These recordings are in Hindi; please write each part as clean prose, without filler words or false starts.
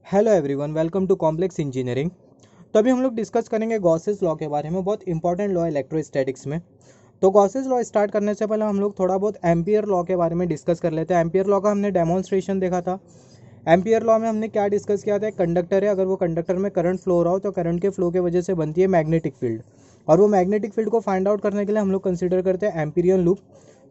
Hello everyone, welcome to complex engineering. तो अभी हम लोग डिस्कस करेंगे गॉसेस लॉ के बारे में। बहुत इंपॉर्टेंट लॉ है इलेक्ट्रोस्टैटिक्स में। तो गॉसेस लॉ स्टार्ट करने से पहले हम लोग थोड़ा बहुत एम्पियर लॉ के बारे में डिस्कस कर लेते हैं। एम्पियर लॉ का हमने डेमोन्स्ट्रेशन देखा था। एम्पियर लॉ में हमने क्या डिस्कस किया था, एक कंडक्टर है, अगर वो कंडक्टर में करंट फ्लो हो रहा हो तो करंट के फ्लो की वजह से बनती है मैग्नेटिक फील्ड, और वो मैग्नेटिक फील्ड को फाइंड आउट करने के लिए हम लोग कंसिडर करते हैं एम्पीरियन लूप।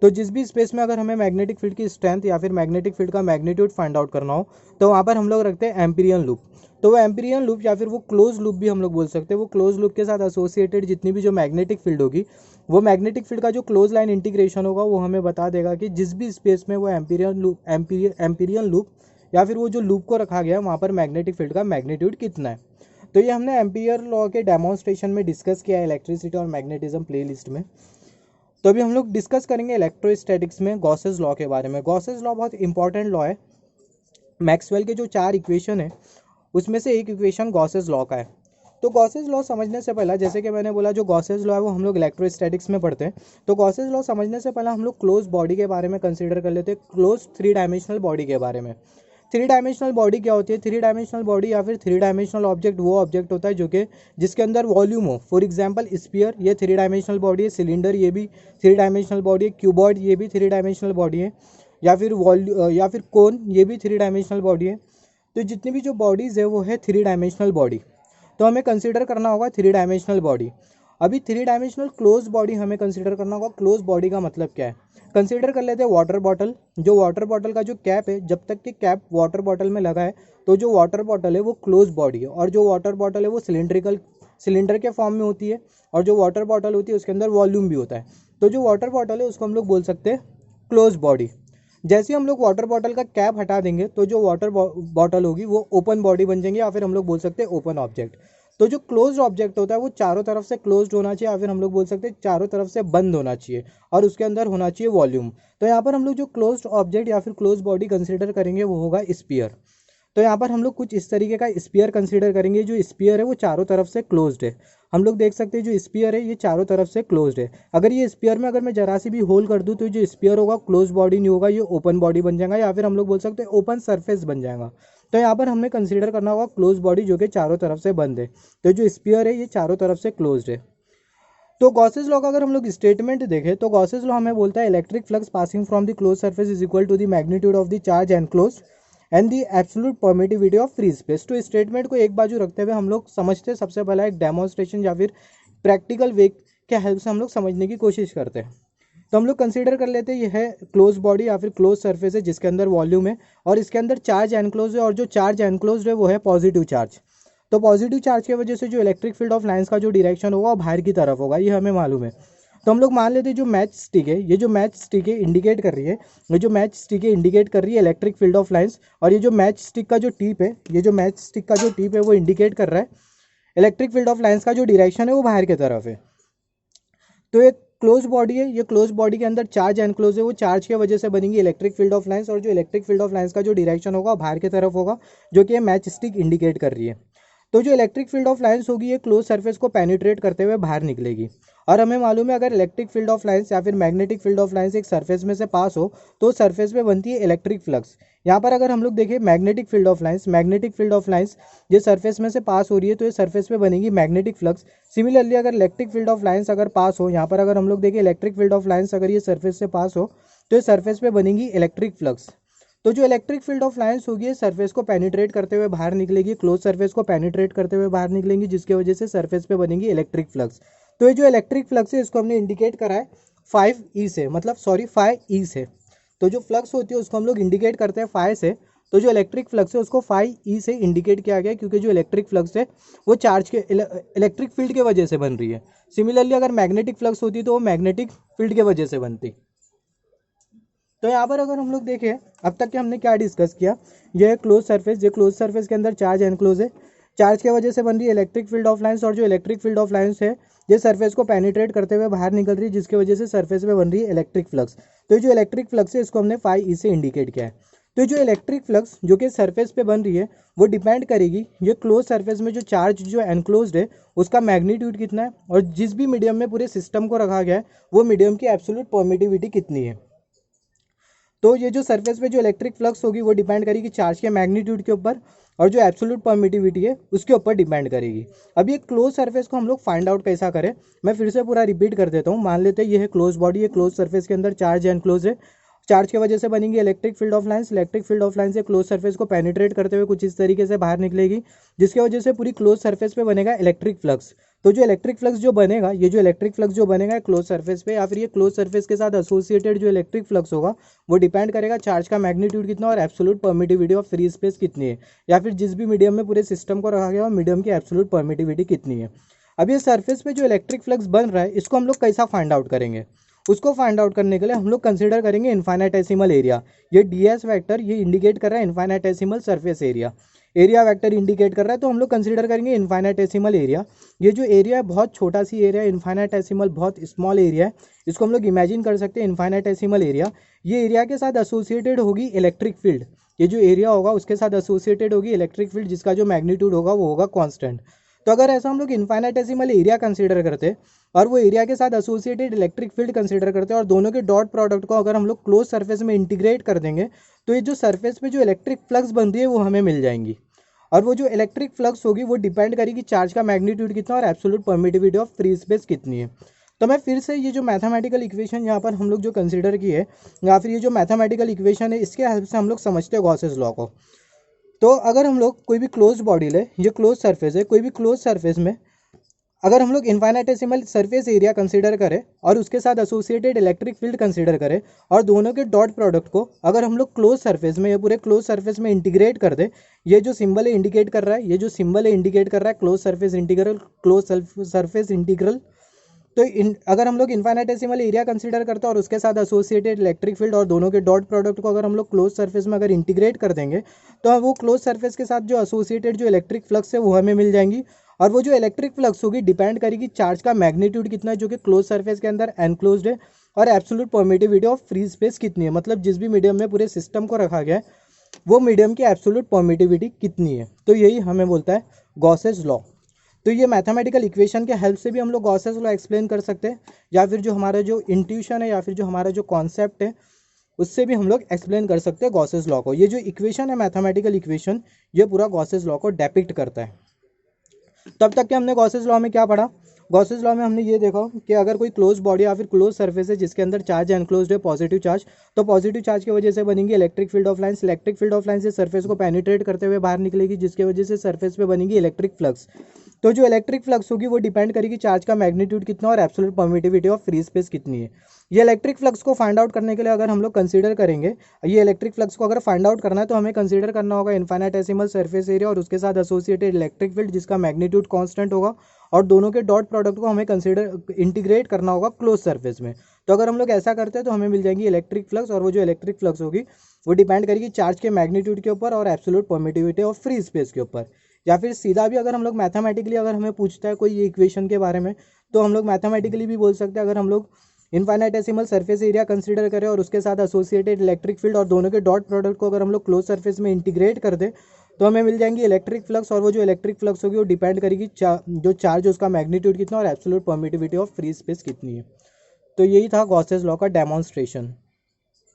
तो जिस भी स्पेस में अगर हमें मैग्नेटिक फील्ड की स्ट्रेंथ या फिर मैग्नेटिक फील्ड का मैग्नीट्यूड फाइंड आउट करना हो तो वहाँ पर हम लोग रखते हैं एम्पीरियन लूप। तो वो एम्पीरियन लूप या फिर वो क्लोज लूप भी हम लोग बोल सकते हैं। वो क्लोज लूप के साथ एसोसिएटेड जितनी भी जो मैग्नेटिक फील्ड होगी, वो मैग्नेटिक फील्ड का जो क्लोज लाइन इंटीग्रेशन होगा वो हमें बता देगा कि जिस भी स्पेस में वो एम्पीरियन लूप या फिर वो जो लूप को रखा गया है वहाँ पर मैग्नेटिक फील्ड का मैग्नीट्यूड कितना है। तो ये हमने एम्पियर लॉ के डेमोन्स्ट्रेशन में डिस्कस किया है इलेक्ट्रिसिटी और मैग्नेटिज्म प्लेलिस्ट में। तो अभी हम लोग डिस्कस करेंगे इलेक्ट्रोस्टैटिक्स में गॉसेस लॉ के बारे में। गॉसेस लॉ बहुत इंपॉर्टेंट लॉ है। मैक्सवेल के जो 4 इक्वेशन है उसमें से एक इक्वेशन गॉसेस लॉ का है। तो गॉसेस लॉ समझने से पहले, जैसे कि मैंने बोला, जो गॉसेस लॉ है वो हम लोग इलेक्ट्रोस्टैटिक्स में पढ़ते हैं। तो गॉसेस लॉ समझने से पहले हम लोग क्लोज बॉडी के बारे में कंसीडर कर लेते हैं, क्लोज 3 डायमेंशनल बॉडी के बारे में। 3 डायमेंशनल बॉडी क्या होती है? 3 डायमेंशनल बॉडी या फिर 3 डायमेंशनल ऑब्जेक्ट वो ऑब्जेक्ट होता है जो कि जिसके अंदर वॉल्यूम हो। फॉर एग्जांपल स्फीयर, ये 3 डायमेंशनल बॉडी है। सिलेंडर, ये भी 3 डायमेंशनल बॉडी है। क्यूबॉइड, ये भी 3 डायमेंशनल बॉडी है। या फिर कोन, ये भी 3 डायमेंशनल बॉडी है। तो जितनी भी जो बॉडीज़ है वो है 3 डायमेंशनल बॉडी। तो हमें कंसीडर करना होगा 3 डायमेंशनल बॉडी। अभी 3 डायमेंशनल क्लोज बॉडी हमें कंसीडर करना होगा। क्लोज बॉडी का मतलब क्या है? कंसीडर कर लेते हैं वाटर बॉटल। जो वाटर बॉटल का जो कैप है, जब तक कि कैप वाटर बॉटल में लगा है तो जो वाटर बॉटल है वो क्लोज बॉडी है। और जो वाटर बॉटल है वो सिलेंडर के फॉर्म में होती है। और जो वाटर बॉटल होती है उसके अंदर वॉल्यूम भी होता है। तो जो वाटर बॉटल है उसको हम लोग बोल सकते हैं क्लोज बॉडी। जैसे हम लोग वाटर बॉटल का कैप हटा देंगे तो जो वाटर बॉटल होगी वो ओपन बॉडी बन जाएंगे, या फिर हम लोग बोल सकते हैं ओपन ऑब्जेक्ट। तो जो क्लोज्ड ऑब्जेक्ट होता है वो चारों तरफ से क्लोज्ड होना चाहिए, या फिर हम लोग बोल सकते हैं चारों तरफ से बंद होना चाहिए, और उसके अंदर होना चाहिए वॉल्यूम। तो यहाँ पर हम लोग जो क्लोज्ड ऑब्जेक्ट या फिर क्लोज बॉडी कंसिडर करेंगे वो होगा स्पीयर। तो यहाँ पर हम लोग कुछ इस तरीके का स्पीयर कंसीडर करेंगे। जो स्पीयर है वो चारों तरफ से क्लोज्ड है। हम लोग देख सकते हैं जो स्पीयर है ये चारों तरफ से क्लोज्ड है। अगर ये स्पीयर में अगर मैं जरा सी भी होल कर दूं तो जो स्पीयर होगा क्लोज बॉडी नहीं होगा, ये ओपन बॉडी बन जाएगा, या फिर हम लोग बोल सकते हैं ओपन सरफेस बन जाएगा। तो यहाँ पर हमें कंसीडर करना होगा क्लोज बॉडी जो कि चारों तरफ से बंद है। तो जो स्पीयर है ये चारों तरफ से क्लोज्ड है। तो गॉसेस लॉ का अगर हम लोग स्टेटमेंट देखें तो गॉसेस लॉ हमें बोलता है electric flux passing from the close surface is equal to the magnitude of the charge enclose and the absolute permittivity of free space. तो स्टेटमेंट को एक बाजू रखते हुए हम लोग समझते हैं सबसे पहला एक डेमोन्स्ट्रेशन या फिर प्रैक्टिकल वे के हेल्प से हम लोग समझने की कोशिश करते हैं। तो हम लोग कंसीडर कर लेते हैं यह है क्लोज बॉडी या फिर क्लोज सरफेस है जिसके अंदर वॉल्यूम है और इसके अंदर चार्ज एनक्लोज है, और जो चार्ज एनक्लोज है वो है पॉजिटिव चार्ज। तो पॉजिटिव चार्ज की वजह से जो इलेक्ट्रिक फील्ड ऑफ लाइंस का जो डायरेक्शन होगा वो बाहर की तरफ होगा, ये हमें मालूम है। तो हम लोग मान लेते हैं जो मैच स्टिक है, ये जो मैच स्टिक है इंडिकेट कर रही है, ये जो मैच स्टिक है इंडिकेट कर रही है इलेक्ट्रिक फील्ड ऑफ लाइंस। और ये जो मैच स्टिक का जो टिप है, ये जो मैच स्टिक का जो टिप है वो इंडिकेट कर रहा है इलेक्ट्रिक फील्ड ऑफ लाइंस का जो डायरेक्शन है वो बाहर की तरफ है। तो एक क्लोज बॉडी है, ये क्लोज बॉडी के अंदर चार्ज एनक्लोज है, वो चार्ज की वजह से बनेगी इलेक्ट्रिक फील्ड ऑफ लाइंस, और जो इलेक्ट्रिक फील्ड ऑफ लाइंस का जो डायरेक्शन होगा बाहर की तरफ होगा, जो कि मैच स्टिक इंडिकेट कर रही है। तो जो इलेक्ट्रिक फील्ड ऑफ लाइंस होगी ये क्लोज सरफेस को पेनिट्रेट करते हुए बाहर निकलेगी। और हमें मालूम है अगर इलेक्ट्रिक फील्ड ऑफ लाइंस या फिर मैग्नेटिक फील्ड ऑफ लाइंस एक सरफेस में से पास हो तो सरफेस पे बनती है इलेक्ट्रिक फ्लक्स। यहाँ पर अगर हम लोग देखें मैग्नेटिक फील्ड ऑफ लाइंस ये सरफेस में से पास हो रही है तो ये सरफेस पे बनेगी मैग्नेटिक फ्लक्स। सिमिलरली अगर इलेक्ट्रिक फील्ड ऑफ लाइंस अगर पास हो, यहाँ पर अगर हम लोग देखें इलेक्ट्रिक फील्ड ऑफ लाइंस अगर ये सरफेस से पास हो तो ये सरफेस पे बनेगी इलेक्ट्रिक फ्लक्स। तो जो इलेक्ट्रिक फील्ड ऑफ लाइंस होगी सरफेस को पेनिट्रेट करते हुए बाहर निकलेगी, क्लोज सरफेस को पेनिट्रेट करते हुए बाहर निकलेंगी, जिसकी वजह से सरफेस पे बनेगी इलेक्ट्रिक फ्लक्स। तो ये जो इलेक्ट्रिक फ्लक्स है इसको हमने इंडिकेट करा है 5 से, मतलब सॉरी 5 से। तो जो फ्लक्स होती है उसको हम लोग इंडिकेट करते हैं 5 से। तो जो इलेक्ट्रिक फ्लक्स है उसको 5 से इंडिकेट किया गया क्योंकि जो इलेक्ट्रिक फ्लक्स है वो चार्ज के इलेक्ट्रिक फील्ड के वजह से बन रही है। सिमिलरली अगर मैग्नेटिक फ्लक्स होती तो वो मैग्नेटिक फील्ड के वजह से बनती। तो यहाँ पर अगर हम लोग देखें अब तक के हमने क्या डिस्कस किया, ये क्लोज सरफेस, ये क्लोज सरफेस के अंदर चार्ज एनक्लोज है, चार्ज की वजह से बन रही है इलेक्ट्रिक फील्ड ऑफ लाइंस, और जो इलेक्ट्रिक फील्ड ऑफ लाइंस है ये सरफेस को पेनिट्रेट करते हुए बाहर निकल रही है, जिसकी वजह से सरफेस पे बन रही है इलेक्ट्रिक फ्लक्स। तो जो इलेक्ट्रिक फ्लक्स है इसको हमने 5 से इंडिकेट किया है। तो जो इलेक्ट्रिक फ्लक्स जो कि सरफेस पे बन रही है वो डिपेंड करेगी ये क्लोज सरफेस में जो चार्ज जो एनक्लोज्ड है उसका मैग्नीट्यूड कितना है, और जिस भी मीडियम में पूरे सिस्टम को रखा गया है वो मीडियम की एब्सोल्यूट परमिटिविटी कितनी है। तो ये जो सरफेस पे जो इलेक्ट्रिक फ्लक्स होगी वो डिपेंड करेगी चार्ज के मैग्नीट्यूड के ऊपर, और जो एब्सोल्यूट परमिटिविटी है उसके ऊपर डिपेंड करेगी। अब ये क्लोज सरफेस को हम लोग फाइंड आउट कैसा करें, मैं फिर से पूरा रिपीट कर देता हूँ। मान लेते हैं ये है क्लोज बॉडी, ये क्लोज सरफेस के अंदर चार्ज एनक्लोज है। चार्ज की वजह से बनेंगी electric field of lines. Electric field of line से क्लोज सरफेस को पेनिट्रेट करते हुए कुछ इस तरीके से बाहर निकलेगी, जिसकी वजह से पूरी क्लोज सरफेस पे बनेगा इलेक्ट्रिक फ्लक्स। तो जो इलेक्ट्रिक फ्लक्स जो बनेगा, ये जो इलेक्ट्रिक फ्लक्स जो बनेगा क्लोज सरफेस पे, या फिर ये क्लोज सरफेस के साथ एसोसिएटेड जो इलेक्ट्रिक फ्लक्स होगा वो डिपेंड करेगा चार्ज का मैग्नीट्यूड कितना और absolute permittivity of free space कितनी है, या फिर जिस भी मीडियम में पूरे सिस्टम को रखा गया हो मीडियम की एब्सोल्यूट परमिटिविटी कितनी है। अब ये सरफेस पे जो इलेक्ट्रिक फ्लक्स बन रहा है इसको हम लोग कैसा फाइंड आउट करेंगे, उसको फाइंड आउट करने के लिए हम लोग कंसिडर करेंगे इनफाइनाइटेसिमल एरिया। ये ds वेक्टर ये इंडिकेट कर रहा है infinitesimal surface area, area vector indicate कर रहा है, तो हम लोग कंसिडर करेंगे इनफाइनाइटेसिमल एरिया। ये जो एरिया है बहुत छोटा सी एरिया है, इनफाइनाइटेसिमल बहुत स्मॉल एरिया है, इसको हम लोग इमेजिन कर सकते हैं इनफाइनाइटेसिमल एरिया। ये एरिया के साथ एसोसिएटेड होगी इलेक्ट्रिक फील्ड, ये जो एरिया होगा उसके साथ एसोसिएटेड होगी इलेक्ट्रिक फील्ड, जिसका जो मैग्नीट्यूड होगा वो होगा कांस्टेंट। तो अगर ऐसा हम लोग इनफाइनाइटेसिमल एरिया कंसीडर करते और वो एरिया के साथ एसोसिएटेड इलेक्ट्रिक फील्ड कंसीडर करते हैं और दोनों के डॉट प्रोडक्ट को अगर हम लोग क्लोज सरफेस में इंटीग्रेट कर देंगे, तो ये जो सरफेस पे जो इलेक्ट्रिक फ्लक्स बनती है वो हमें मिल जाएंगी। और वो जो इलेक्ट्रिक फ्लक्स होगी वो डिपेंड करेगी चार्ज का मैग्नीट्यूड कितना और absolute permittivity of free space कितनी है। तो मैं फिर से ये जो मैथमेटिकल इक्वेशन यहाँ पर हम लोग जो कंसीडर की है, या फिर ये जो मैथमेटिकल इक्वेशन है इसके हेल्प से हम लोग समझते हैं गॉसेस लॉ को। तो अगर हम लोग कोई भी क्लोज बॉडी ले, ये क्लोज सरफेस है, कोई भी क्लोज सरफेस में अगर हम लोग इनफाइनाइटेसिमल सरफेस एरिया कंसीडर करें और उसके साथ एसोसिएटेड इलेक्ट्रिक फील्ड कंसीडर करें और दोनों के डॉट प्रोडक्ट को अगर हम लोग क्लोज सरफेस में, ये पूरे क्लोज सरफेस में इंटीग्रेट कर दे, ये जो सिंबल है इंडिकेट कर रहा है, ये जो सिंबल है इंडिकेट कर रहा है close surface integral, close surface integral. तो अगर हम लोग इनफाइनाइटेसिमल एरिया कंसीडर करते हैं और उसके साथ एसोसिएटेड इलेक्ट्रिक फील्ड और दोनों के डॉट प्रोडक्ट को अगर हम लोग क्लोज सरफेस में अगर इंटीग्रेट कर देंगे, तो वो क्लोज सरफेस के साथ जो एसोसिएटेड जो इलेक्ट्रिक फ्लक्स है वो हमें मिल जाएंगी। और वो जो इलेक्ट्रिक फ्लक्स होगी डिपेंड करेगी चार्ज का मैग्नीट्यूड कितना है जो कि क्लोज सरफेस के अंदर एनक्लोज्ड है, और absolute permittivity of free space कितनी है, मतलब जिस भी मीडियम में पूरे सिस्टम को रखा गया है वो मीडियम की एब्सोल्यूट परमिटिविटी कितनी है। तो यही हमें बोलता है गॉसेस लॉ। तो ये मैथमेटिकल इक्वेशन के हेल्प से भी हम लोग गॉसेस लॉ एक्सप्लेन कर सकते हैं, या फिर जो हमारा जो इंट्यूशन है या फिर जो हमारा जो कॉन्सेप्ट है उससे भी हम लोग एक्सप्लेन कर सकते हैं गॉसेस लॉ को। ये जो इक्वेशन है मैथमेटिकल इक्वेशन, ये पूरा गॉसेस लॉ को डेपिक्ट करता है। तब तक के हमने गॉसेस लॉ में क्या पढ़ा, गॉसेस लॉ में हमने ये देखा कि अगर कोई क्लोज बॉडी या फिर क्लोज सरफेस है जिसके अंदर चार्ज एनक्लोज्ड है पॉजिटिव चार्ज, तो पॉजिटिव चार्ज की वजह से बनेगी electric field of lines. Electric field of lines से सरफेस को पेनिट्रेट करते हुए बाहर निकलेगी, जिसकी वजह से सरफेस पे बनेगी इलेक्ट्रिक फ्लक्स। तो जो इलेक्ट्रिक फ्लक्स होगी वो डिपेंड करेगी चार्ज का मैग्नीट्यूड कितना और absolute permittivity of free space कितनी है। ये इलेक्ट्रिक फ्लक्स को फाइंड आउट करने के लिए अगर हम लोग कंसीडर करेंगे, ये इलेक्ट्रिक फ्लक्स को अगर फाइंड आउट करना है तो हमें कंसीडर करना होगा इनफाइनाइटेसिमल सरफेस एरिया और उसके साथ एसोसिएटेड इलेक्ट्रिक फील्ड जिसका मैग्नीट्यूड कांस्टेंट होगा, और दोनों के डॉट प्रोडक्ट को हमें कंसीडर इंटीग्रेट करना होगा क्लोज सरफेस में। तो अगर हम लोग ऐसा करते हैं तो हमें मिल जाएंगी इलेक्ट्रिक फ्लक्स, और वो जो इलेक्ट्रिक फ्लक्स होगी वो डिपेंड करेगी चार्ज के मैग्नीट्यूड के ऊपर और absolute permittivity of free space के ऊपर। या फिर सीधा भी अगर हम लोग मैथमेटिकली अगर हमें पूछता है कोई ये इक्वेशन के बारे में, तो हम लोग मैथमेटिकली भी बोल सकते हैं। अगर हम लोग इनफाइनाइटेसिमल सरफेस एरिया कंसीडर करें और उसके साथ एसोसिएटेड इलेक्ट्रिक फील्ड और दोनों के डॉट प्रोडक्ट को अगर हम लोग क्लोज सरफेस में इंटीग्रेट कर दें, तो हमें मिल जाएंगी इलेक्ट्रिक फ्लक्स, और वो जो इलेक्ट्रिक फ्लक्स होगी वो डिपेंड करेगी जो चार्ज उसका मैग्नीट्यूड कितना और absolute permittivity of free space कितनी है। तो यही था गॉसेस लॉ का डेमोन्स्ट्रेशन।